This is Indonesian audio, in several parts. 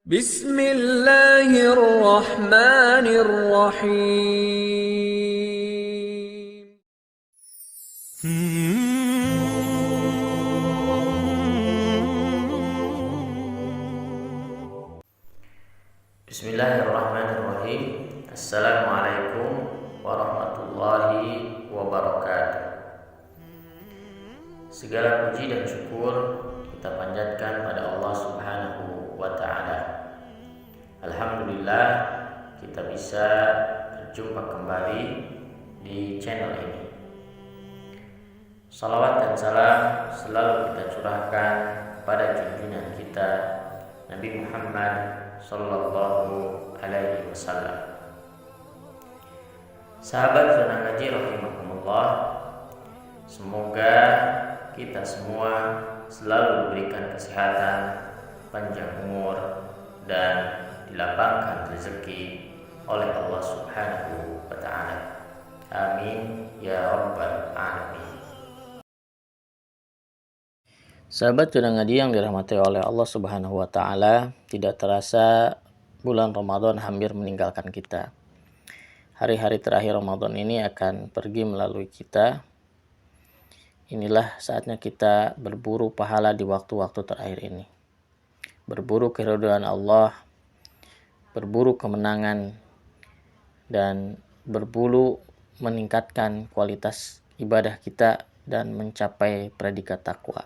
Bismillahirrahmanirrahim. Bismillahirrahmanirrahim. Assalamualaikum warahmatullahi wabarakatuh. Segala puji dan syukur kita panjatkan pada Allah Subhanahu wa ta'ala. Alhamdulillah kita bisa berjumpa kembali di channel ini. Salawat dan salam selalu kita curahkan pada junjungan kita Nabi Muhammad sallallahu alaihi wasallam. Sahabat zona ngaji rahimakumullah, semoga kita semua selalu diberikan kesehatan, panjang umur, dan dilapangkan rezeki oleh Allah Subhanahu wa ta'ala. Amin ya rabbal alamin. Sahabat zona ngaji yang dirahmati oleh Allah Subhanahu wa ta'ala, tidak terasa bulan Ramadan hampir meninggalkan kita. Hari-hari terakhir Ramadan ini akan pergi melalui kita. Inilah saatnya kita berburu pahala di waktu-waktu terakhir ini. Berburu keridhaan Allah, berburu kemenangan, dan berburu meningkatkan kualitas ibadah kita dan mencapai predikat takwa.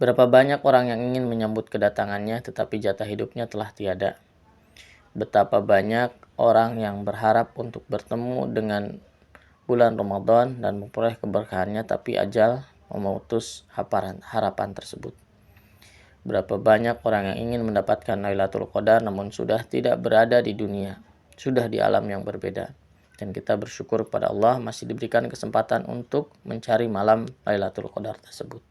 Berapa banyak orang yang ingin menyambut kedatangannya tetapi jatah hidupnya telah tiada. Betapa banyak orang yang berharap untuk bertemu dengan bulan Ramadan dan memperoleh keberkahannya, tapi ajal memutus harapan tersebut. Berapa banyak orang yang ingin mendapatkan Lailatul Qadar namun sudah tidak berada di dunia, sudah di alam yang berbeda. Dan kita bersyukur kepada Allah masih diberikan kesempatan untuk mencari malam Lailatul Qadar tersebut.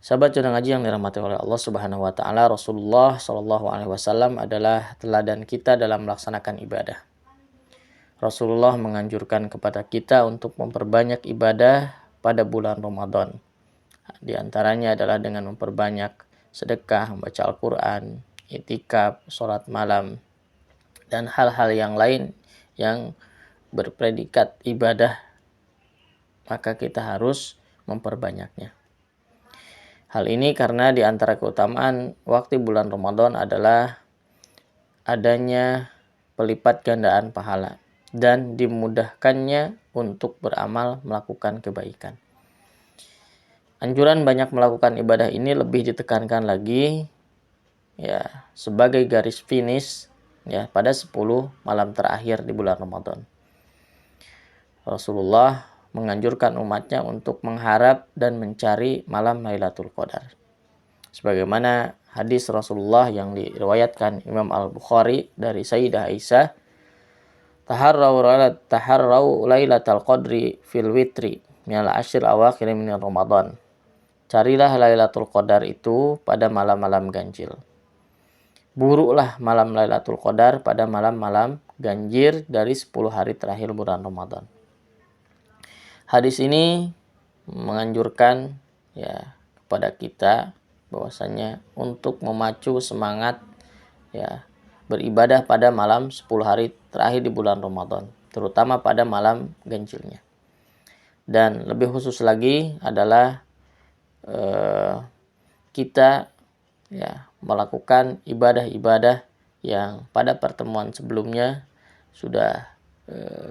Sahabat zona ngaji yang dirahmati oleh Allah Subhanahu wa ta'ala, Rasulullah sallallahu alaihi wasallam adalah teladan kita dalam melaksanakan ibadah. Rasulullah menganjurkan kepada kita untuk memperbanyak ibadah pada bulan Ramadan. Di antaranya adalah dengan memperbanyak sedekah, membaca Al-Quran, i'tikaf, sholat malam, dan hal-hal yang lain yang berpredikat ibadah, maka kita harus memperbanyaknya. Hal ini karena di antara keutamaan waktu bulan Ramadan adalah adanya pelipat gandaan pahala dan dimudahkannya untuk beramal melakukan kebaikan. Anjuran banyak melakukan ibadah ini lebih ditekankan lagi ya sebagai garis finish ya pada 10 malam terakhir di bulan Ramadan. Rasulullah menganjurkan umatnya untuk mengharap dan mencari malam Lailatul Qadar. Sebagaimana hadis Rasulullah yang diriwayatkan Imam Al-Bukhari dari Sayyidah Aisyah, Taharrau Lailatul Qadri fil witri minal ashir awakhir min Ramadan. Carilah Lailatul Qadar itu pada malam-malam ganjil. Burulah malam Lailatul Qadar pada malam-malam ganjil dari 10 hari terakhir bulan Ramadan. Hadis ini menganjurkan ya kepada kita bahwasanya untuk memacu semangat ya beribadah pada malam 10 hari terakhir di bulan Ramadan, terutama pada malam ganjilnya. Dan lebih khusus lagi adalah kita ya melakukan ibadah-ibadah yang pada pertemuan sebelumnya sudah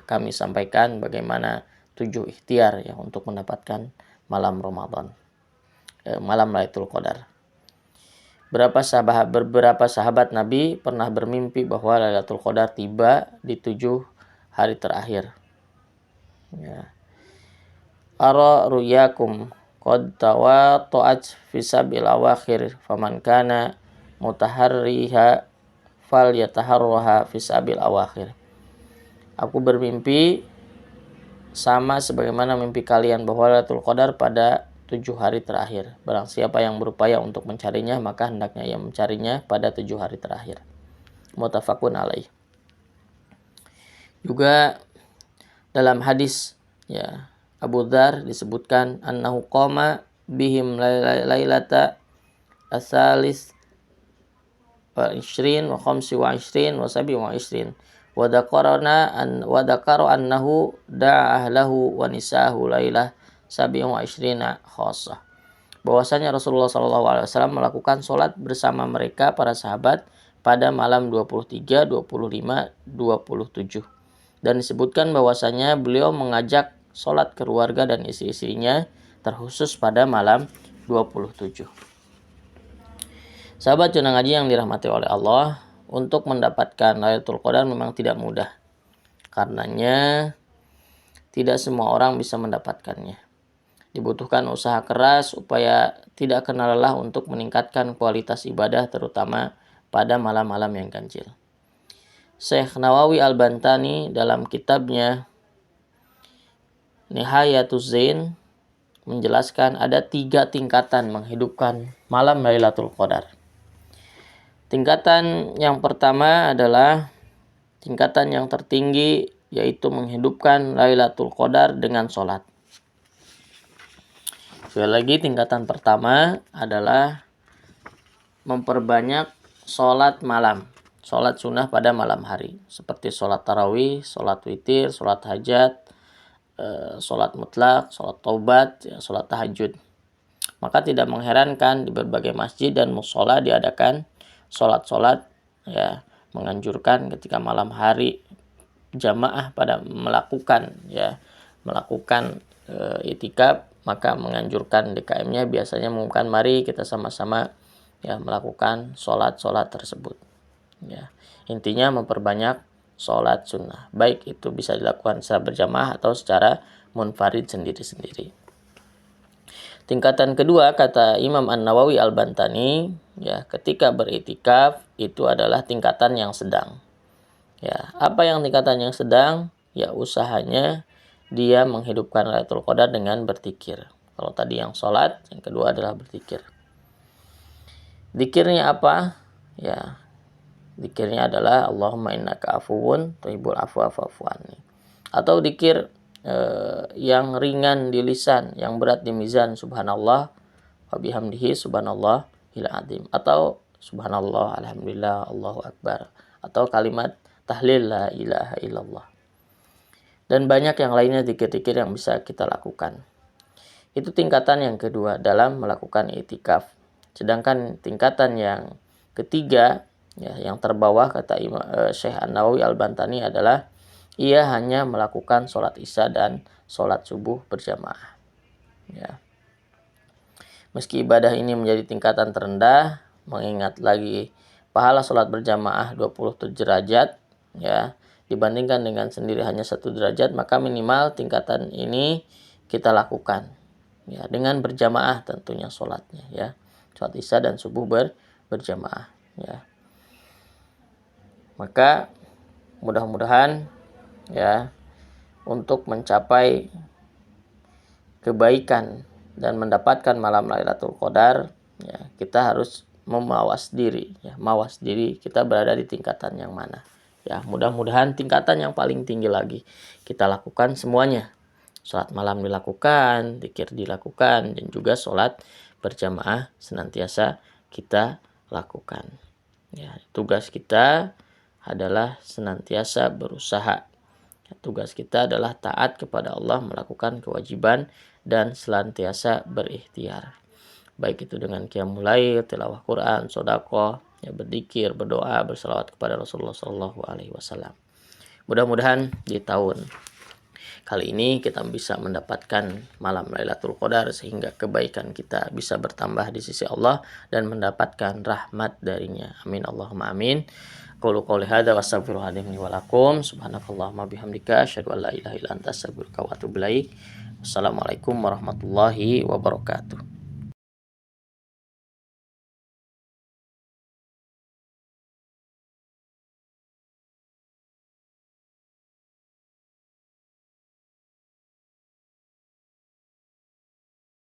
kami sampaikan bagaimana 7 ikhtiar ya untuk mendapatkan malam Ramadan, malam Lailatul Qadar. Beberapa sahabat Nabi pernah bermimpi bahwa Lailatul Qadar tiba di 7 hari terakhir. Ya. Ara ruyakum qad tawata'at fi sabil awakhir faman kana mutaharriha falyataharraha fi sabil awakhir. Aku bermimpi sama sebagaimana mimpi kalian bahwa Lailatul Qadar pada 7 hari terakhir. Barang siapa yang berupaya untuk mencarinya, maka hendaknya ia mencarinya pada 7 hari terakhir. Muttafaqun alaih. Juga dalam hadis ya Abu Dzar disebutkan annahu qama bihim lailata asalis wa ishrin wa khamsi wa ishrin wa sabi wa ishrin wa dzakara annahu da'a ahlahu wa nisahu lailah sabi wa ishrina khassah. Bahwasanya Rasulullah SAW melakukan sholat bersama mereka para sahabat pada malam 23, 25, 27. Dan disebutkan bahwasanya beliau mengajak sholat keluarga dan istri-istrinya terkhusus pada malam 27. Sahabat Juna Ngaji yang dirahmati oleh Allah, untuk mendapatkan Lailatul Qadar memang tidak mudah. Karenanya tidak semua orang bisa mendapatkannya. Dibutuhkan usaha keras supaya tidak kena lelah untuk meningkatkan kualitas ibadah terutama pada malam-malam yang ganjil. Syekh Nawawi Al-Bantani dalam kitabnya Nihayatuz Zain menjelaskan ada 3 tingkatan menghidupkan malam Lailatul Qadar. Tingkatan yang pertama adalah tingkatan yang tertinggi, yaitu menghidupkan Lailatul Qadar dengan sholat. Sekali lagi, tingkatan pertama adalah memperbanyak sholat malam, sholat sunnah pada malam hari, seperti sholat tarawih, sholat witir, sholat hajat, sholat mutlak, sholat taubat, sholat tahajud. Maka tidak mengherankan di berbagai masjid dan mushola diadakan sholat-sholat menganjurkan ketika malam hari jamaah pada melakukan itikaf, maka menganjurkan DKM-nya biasanya mengumumkan mari kita sama-sama melakukan sholat-sholat tersebut. Intinya memperbanyak sholat sunnah, baik itu bisa dilakukan secara berjamaah atau secara munfarid sendiri-sendiri. Tingkatan kedua, kata Imam An-Nawawi Al-Bantani, ketika beritikaf itu adalah tingkatan yang sedang. Apa yang tingkatan yang sedang? Usahanya dia menghidupkan Lailatul Qadar dengan berzikir. Kalau tadi yang sholat, yang kedua adalah berzikir. Zikirnya apa? Zikirnya adalah Allahumma innaka afuwun tuhibbul afwa fa'fu anni. Atau zikir yang ringan di lisan, yang berat di mizan, subhanallah wa bihamdihi subhanallahil azim, atau subhanallah alhamdulillah Allahu akbar, atau kalimat tahlil la ilaha illallah. Dan banyak yang lainnya zikir-zikir yang bisa kita lakukan. Itu tingkatan yang kedua dalam melakukan itikaf. Sedangkan tingkatan yang ketiga, yang terbawah kata Syekh An-Nawawi Al-Bantani adalah ia hanya melakukan sholat isya dan sholat subuh berjamaah. Meski ibadah ini menjadi tingkatan terendah, mengingat lagi pahala sholat berjamaah 27 derajat, dibandingkan dengan sendiri hanya 1 derajat, maka minimal tingkatan ini kita lakukan. Dengan berjamaah tentunya sholatnya, sholat isya dan subuh berjamaah. Maka mudah-mudahan untuk mencapai kebaikan dan mendapatkan malam Lailatul Qadar, kita harus mawas diri kita berada di tingkatan yang mana. Mudah-mudahan tingkatan yang paling tinggi lagi kita lakukan semuanya. Sholat malam dilakukan, zikir dilakukan, dan juga sholat berjamaah senantiasa kita lakukan. Tugas kita adalah senantiasa berusaha. Tugas kita adalah taat kepada Allah, melakukan kewajiban, dan senantiasa berikhtiar. Baik itu dengan qiyamul lail, tilawah Quran, sedekah, berzikir, berdoa, berselawat kepada Rasulullah SAW. Mudah-mudahan di tahun kali ini kita bisa mendapatkan malam Lailatul Qadar sehingga kebaikan kita bisa bertambah di sisi Allah dan mendapatkan rahmat darinya. Amin Allahumma amin. Qulu qouli hadza wa astaghfirullahaladzim li wa lakum. Subhanakallahumma bihamdika asyhadu an la ilaha illa anta astaghfiruka wa atubu ilaik. Wassalamualaikum warahmatullahi wabarakatuh.